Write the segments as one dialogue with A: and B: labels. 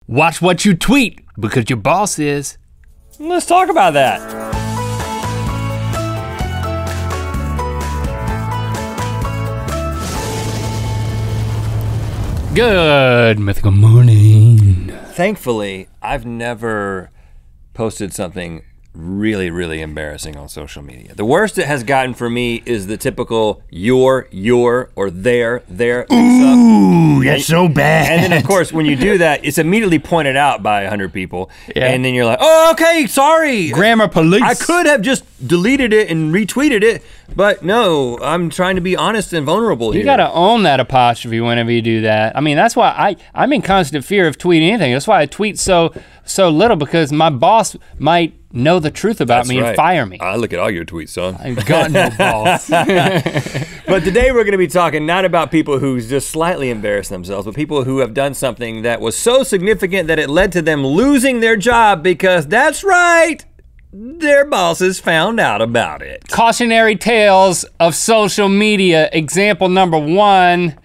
A: Watch what you tweet, because your boss is.
B: Let's talk about that.
A: Good Mythical Morning.
B: Thankfully, I've never posted something really, really embarrassing on social media. The worst it has gotten for me is the typical your, or there.
A: Ooh, that's so bad.
B: And then of course, when you do that, it's immediately pointed out by 100 people. Yeah. And then you're like, oh, okay, sorry.
A: Grammar police.
B: I could have just deleted it and retweeted it, but no, I'm trying to be honest and vulnerable here.
A: You gotta own that apostrophe whenever you do that. I mean, that's why I'm in constant fear of tweeting anything. That's why I tweet so little, because my boss might know the truth about me and fire me.
B: I look at all your tweets, son.
A: I've got no boss.
B: But today we're gonna be talking not about people who just slightly embarrass themselves, but people who have done something that was so significant that it led to them losing their job because that's right, their bosses found out about it.
A: Cautionary tales of social media. Example number 1.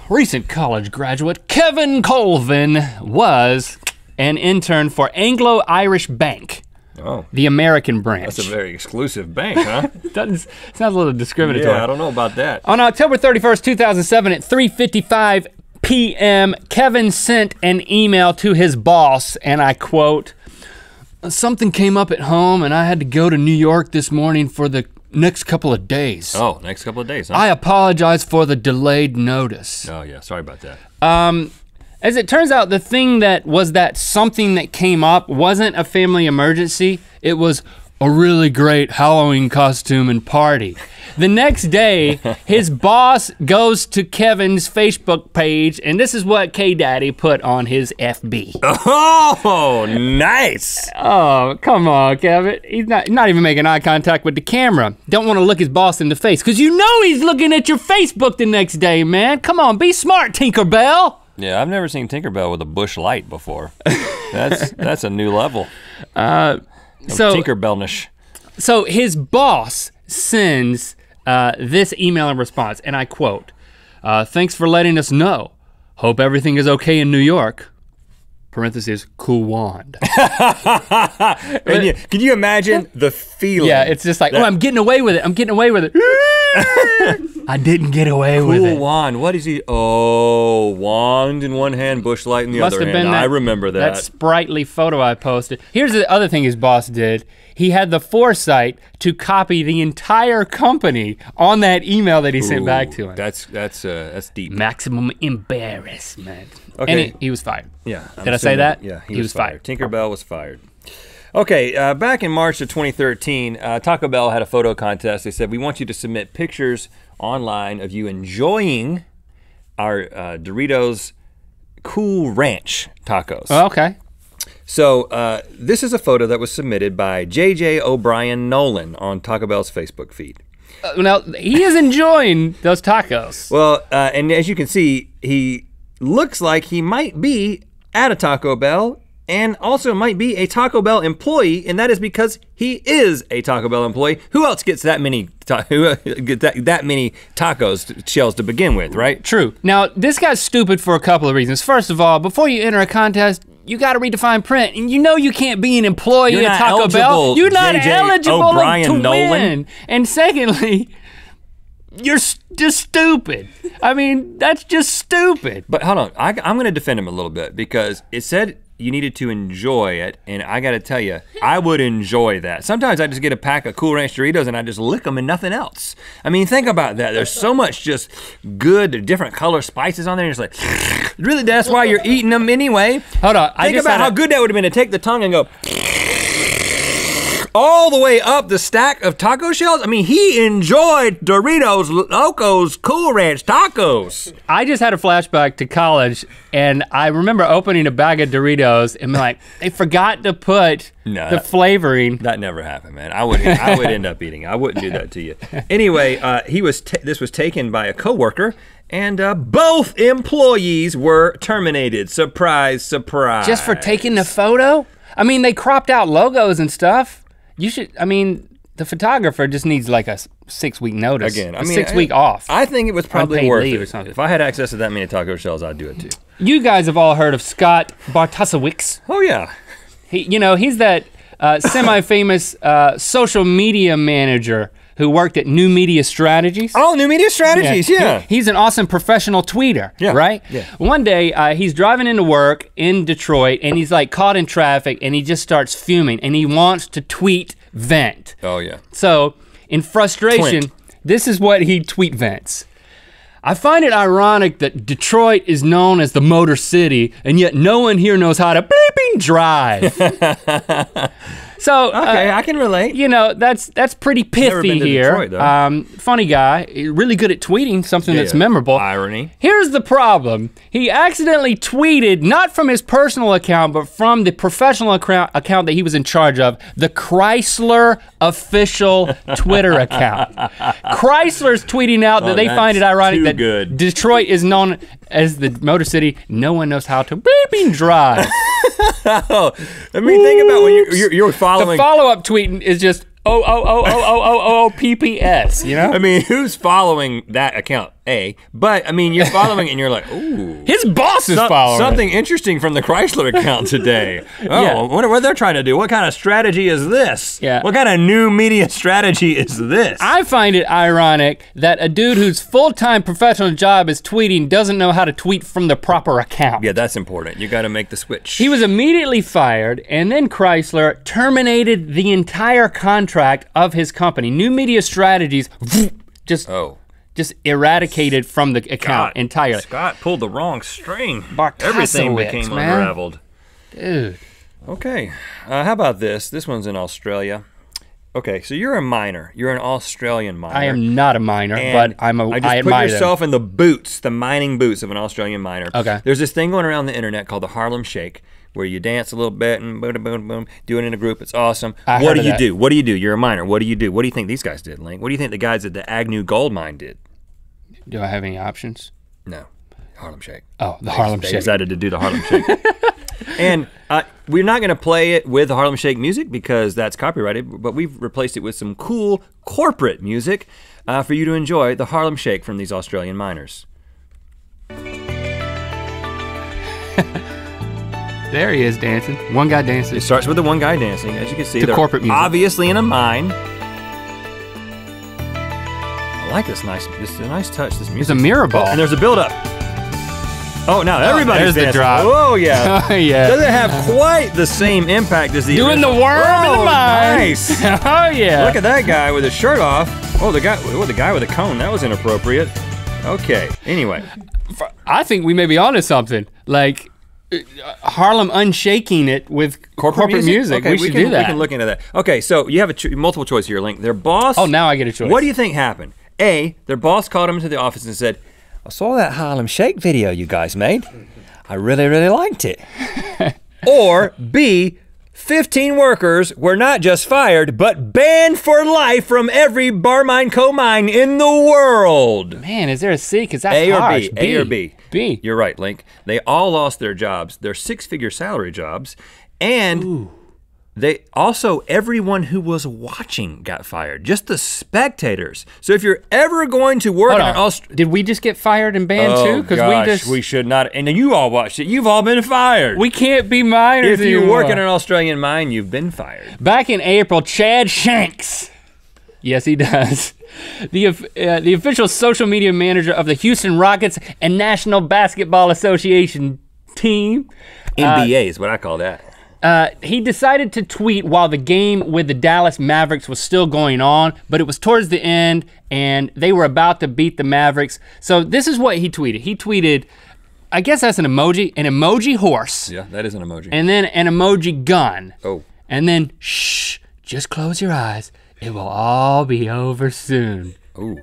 A: Recent college graduate Kevin Colvin was an intern for Anglo-Irish Bank.
B: Oh.
A: The American branch.
B: That's a very exclusive bank, huh?
A: Sounds a little discriminatory.
B: Yeah, I don't know about that.
A: On October 31st, 2007 at 3:55 p.m., Kevin sent an email to his boss, and I quote, "Something came up at home and I had to go to New York this morning for the next couple of days.
B: Oh, next couple of days, huh?
A: I apologize for the delayed notice."
B: Oh yeah, sorry about that.
A: As it turns out, the thing that something that came up wasn't a family emergency. It was a really great Halloween costume and party. The next day, his boss goes to Kevin's Facebook page, and this is what K-Daddy put on his FB.
B: Oh, nice.
A: Oh, come on, Kevin. He's not even making eye contact with the camera. Don't want to look his boss in the face, because you know he's looking at your Facebook the next day, man. Come on, be smart, Tinkerbell.
B: Yeah, I've never seen Tinkerbell with a bush light before. That's a new level. Tinkerbellnish.
A: So his boss sends this email in response, and I quote, "Thanks for letting us know. Hope everything is okay in New York." Parentheses, cool wand.
B: Can you imagine the feeling?
A: Yeah, it's just like, oh, I'm getting away with it. I'm getting away with it. I didn't get away with it.
B: Cool wand, what is he? Oh, wand in one hand, bush light in the other hand. I remember that.
A: That sprightly photo I posted. Here's the other thing his boss did. He had the foresight to copy the entire company on that email that he sent back to him.
B: That's deep.
A: Maximum embarrassment.
B: Okay.
A: And he was fired.
B: Yeah.
A: Did I say that?
B: Yeah, he was fired. Tinkerbell was fired. Okay, back in March of 2013, Taco Bell had a photo contest. They said, we want you to submit pictures online of you enjoying our Doritos Cool Ranch tacos.
A: Oh, okay.
B: So this is a photo that was submitted by JJ O'Brien Nolan on Taco Bell's Facebook feed.
A: Now, he is enjoying those tacos.
B: Well, and as you can see, he looks like he might be at a Taco Bell and also might be a Taco Bell employee, and that is because he is a Taco Bell employee. Who else gets that many that many tacos shells to begin with, right?
A: True. Now, this guy's stupid for a couple of reasons. First of all, before you enter a contest, you gotta read the fine print, and you know you can't be an employee at Taco Bell. You're not eligible to win. And secondly, you're just stupid. I mean, that's just stupid.
B: But hold on, I'm gonna defend him a little bit because it said you needed to enjoy it, and I gotta tell you, I would enjoy that. Sometimes I just get a pack of Cool Ranch Doritos and I just lick them and nothing else. I mean, think about that. There's so much just good, different color spices on there. You're just like, really, that's why you're eating them anyway?
A: Hold on.
B: Think about how good that would have been to take the tongue and go all the way up the stack of taco shells. I mean, he enjoyed Doritos Locos Cool Ranch tacos.
A: I just had a flashback to college, and I remember opening a bag of Doritos and be like, they forgot to put the flavoring.
B: That never happened, man. I would end up eating. I wouldn't do that to you. Anyway, this was taken by a coworker, and both employees were terminated. Surprise, surprise.
A: Just for taking the photo? I mean, they cropped out logos and stuff. You should, I mean, the photographer just needs like a 6-week notice.
B: Again, I
A: a
B: mean,
A: 6 week off.
B: I think it was probably
A: Unpaid
B: worth
A: leave
B: it.
A: or something.
B: If I had access to that many taco shells, I'd do it too.
A: You guys have all heard of Scott Bartosiewicz.
B: Oh yeah.
A: He's that semi-famous social media manager who worked at New Media Strategies.
B: Oh, New Media Strategies, yeah.
A: He's an awesome professional tweeter, right?
B: Yeah.
A: One day, he's driving into work in Detroit and he's like caught in traffic and he just starts fuming and he wants to tweet vent.
B: Oh yeah.
A: So, in frustration, this is what he tweet vents. I find it ironic that Detroit is known as the Motor City and yet no one here knows how to bleeping drive. So
B: okay, I can relate.
A: That's pretty pithy
B: Never been to
A: here.
B: Detroit, though.
A: Funny guy, really good at tweeting something that's memorable.
B: Irony.
A: Here's the problem. He accidentally tweeted, not from his personal account, but from the professional account that he was in charge of, the Chrysler official Twitter account. Chrysler's tweeting out that they find it ironic that Detroit is known as the Motor City. No one knows how to bleeping drive.
B: I mean, think about when you're following.
A: The follow-up tweeting is just PPS, you know?
B: I mean, who's following that account? But I mean, you're following it and you're like, ooh.
A: His boss is following
B: something interesting from the Chrysler account today. I wonder what they're trying to do. What kind of strategy is this?
A: Yeah.
B: What kind of new media strategy is this?
A: I find it ironic that a dude whose full-time professional job is tweeting doesn't know how to tweet from the proper account.
B: Yeah, that's important. You gotta make the switch.
A: He was immediately fired, and then Chrysler terminated the entire contract of his company. New Media Strategies just eradicated from the account entirely.
B: Scott pulled the wrong string.
A: Everything
B: became unraveled.
A: Dude.
B: Okay, how about this? This one's in Australia. Okay, so you're a miner. You're an Australian miner.
A: I am not a miner, but I admire
B: put yourself
A: them.
B: in the boots, the mining boots of an Australian miner.
A: Okay.
B: There's this thing going around the internet called the Harlem Shake, where you dance a little bit and boom, boom, boom, do it in a group. It's awesome. What do you do? What do you do? You're a miner. What do you do? What do you think these guys did, Link? What do you think the guys at the Agnew Gold Mine did?
A: Do I have any options?
B: No. Harlem Shake.
A: Oh, the Harlem Shake.
B: They decided to do the Harlem Shake. And we're not gonna play it with the Harlem Shake music because that's copyrighted, but we've replaced it with some cool corporate music for you to enjoy the Harlem Shake from these Australian miners.
A: There he is dancing. One guy dancing.
B: It starts with the one guy dancing, as you can see.
A: The corporate music.
B: Obviously in a mine. I like this nice touch, this music.
A: It's a mirror ball.
B: And there's a build up. Oh, now everybody's
A: there's
B: dancing.
A: the drop.
B: Oh yeah.
A: Oh yeah.
B: Doesn't have quite the same impact as the
A: Doing
B: original.
A: the worm in the mine.
B: Nice.
A: Oh yeah.
B: Look at that guy with his shirt off. Oh, the guy with the cone. That was inappropriate. Okay. Anyway,
A: I think we may be onto something. Like Harlem unshaking it with corporate music.
B: Okay,
A: we should do that.
B: We can look into that. Okay, so you have a multiple choice here, Link. Their boss.
A: Oh, now I get a choice.
B: What do you think happened? A, their boss called them into the office and said, I saw that Harlem Shake video you guys made. I really, really liked it. Or B, 15 workers were not just fired, but banned for life from every bar mine, coal mine in the world.
A: Man, is there a C? Because that's
B: A or
A: harsh.
B: B? A or B?
A: B.
B: You're right, Link. They all lost their jobs. They're 6-figure salary jobs. And they also, everyone who was watching got fired. Just the spectators. So if you're ever going to work
A: did we just get fired and banned too?
B: Because we should not. And you all watched it. You've all been fired.
A: We can't be miners
B: If you
A: anymore.
B: work in an Australian mine, you've been fired.
A: Back in April, Chad Shanks. Yes, he does. The official social media manager of the Houston Rockets and National Basketball Association team.
B: NBA is what I call that.
A: He decided to tweet while the game with the Dallas Mavericks was still going on, but it was towards the end and they were about to beat the Mavericks. So this is what he tweeted. He tweeted, I guess that's an emoji horse.
B: Yeah, that is an emoji.
A: And then an emoji gun.
B: Oh.
A: And then, shh, just close your eyes. It will all be over soon.
B: Ooh.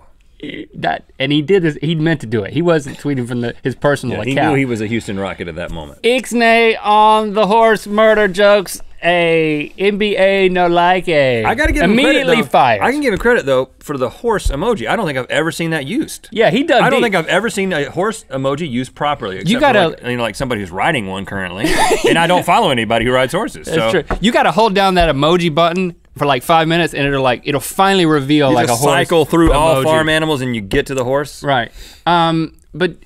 A: And he did this, he meant to do it. He wasn't tweeting from his personal account.
B: He knew he was a Houston Rocket at that moment.
A: Ixnay on the horse murder jokes, NBA no like a.
B: I gotta give him
A: immediately
B: credit,
A: fired.
B: I can give him credit though for the horse emoji. I don't think I've ever seen that used.
A: Yeah, he does.
B: I don't think I've ever seen a horse emoji used properly. Except
A: you gotta,
B: for like somebody who's riding one currently, and I don't follow anybody who rides horses.
A: That's true. You gotta hold down that emoji button for like 5 minutes, and it'll finally reveal
B: you
A: like
B: just
A: a horse
B: cycle through all
A: emoji.
B: farm animals and you get to the horse.
A: Right. But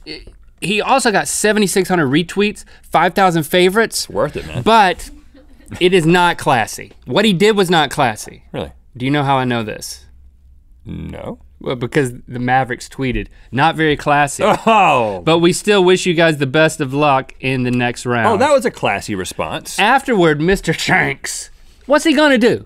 A: he also got 7,600 retweets, 5,000 favorites.
B: It's worth it, man.
A: But it is not classy. What he did was not classy.
B: Really?
A: Do you know how I know this?
B: No.
A: Well, because the Mavericks tweeted, not very classy.
B: Oh.
A: But we still wish you guys the best of luck in the next round.
B: Oh, that was a classy response.
A: Afterward, Mr. Shanks, what's he gonna do?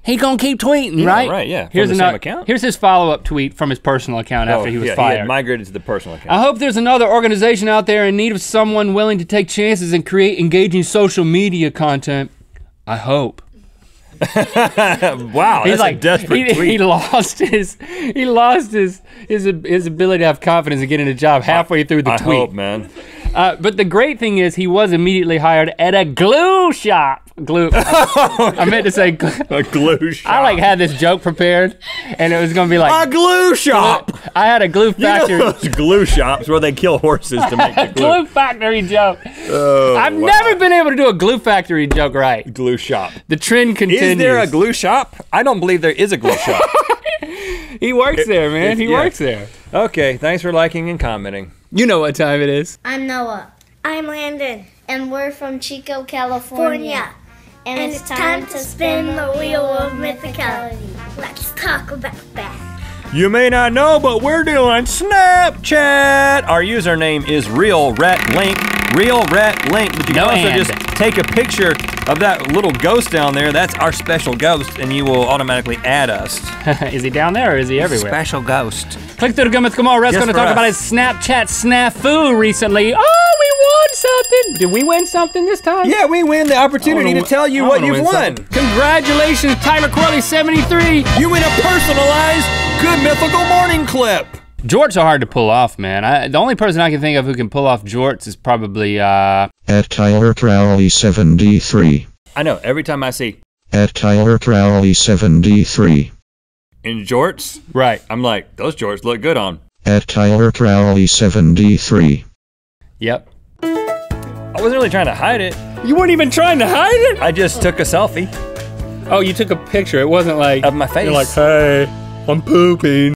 A: He gonna keep tweeting, right?
B: Right, yeah.
A: Here's
B: From the same account?
A: Here's his follow-up tweet from his personal account after he was
B: He
A: fired.
B: had migrated to the personal account.
A: I hope there's another organization out there in need of someone willing to take chances and create engaging social media content. I hope.
B: Wow, that's a desperate tweet.
A: He lost his ability to have confidence and get in a job halfway through the tweet.
B: I hope, man.
A: But the great thing is he was immediately hired at a glue shop. I meant to say
B: a glue shop.
A: I like had this joke prepared, and it was gonna be like
B: a glue shop.
A: I had a glue factory.
B: You know those glue shops where they kill horses to make the glue.
A: Glue factory joke.
B: Oh,
A: I've never been able to do a glue factory joke right.
B: Glue shop.
A: The trend continues.
B: Is there a glue shop? I don't believe there is a glue shop.
A: He works there, man. He works there.
B: Okay, thanks for liking and commenting.
A: You know what time it is.
C: I'm Noah.
D: I'm Landon.
C: And we're from Chico, California.
D: And it's time to spin the wheel of mythicality. Let's talk about that.
B: You may not know, but we're doing Snapchat. Our username is Real Rhett Link. Real Rhett Link. But you can also just take a picture of that little ghost down there. That's our special ghost, and you will automatically add us.
A: Is he down there or is he everywhere?
B: Special ghost.
A: Click through the Good Mythical Morning. Rhett's going to talk about his Snapchat snafu recently. Oh, we won something. Did we win something this time?
B: Yeah, we win the opportunity to tell you what you've won.
A: Congratulations, Tyler Corley, 73.
B: You win a personalized Good Mythical Morning clip.
A: Jorts are hard to pull off, man. The only person I can think of who can pull off jorts is probably,
E: At Tyler Crowley 73.
B: I know, every time I see
E: At Tyler Crowley 73.
B: in jorts,
A: right,
B: I'm like, those jorts look good on.
E: At Tyler Crowley 73.
A: Yep.
B: I wasn't really trying to hide it.
A: You weren't even trying to hide it?
B: I just took a selfie
A: Oh, you took a picture. It wasn't like
B: of my face.
A: You're like, hey, I'm pooping.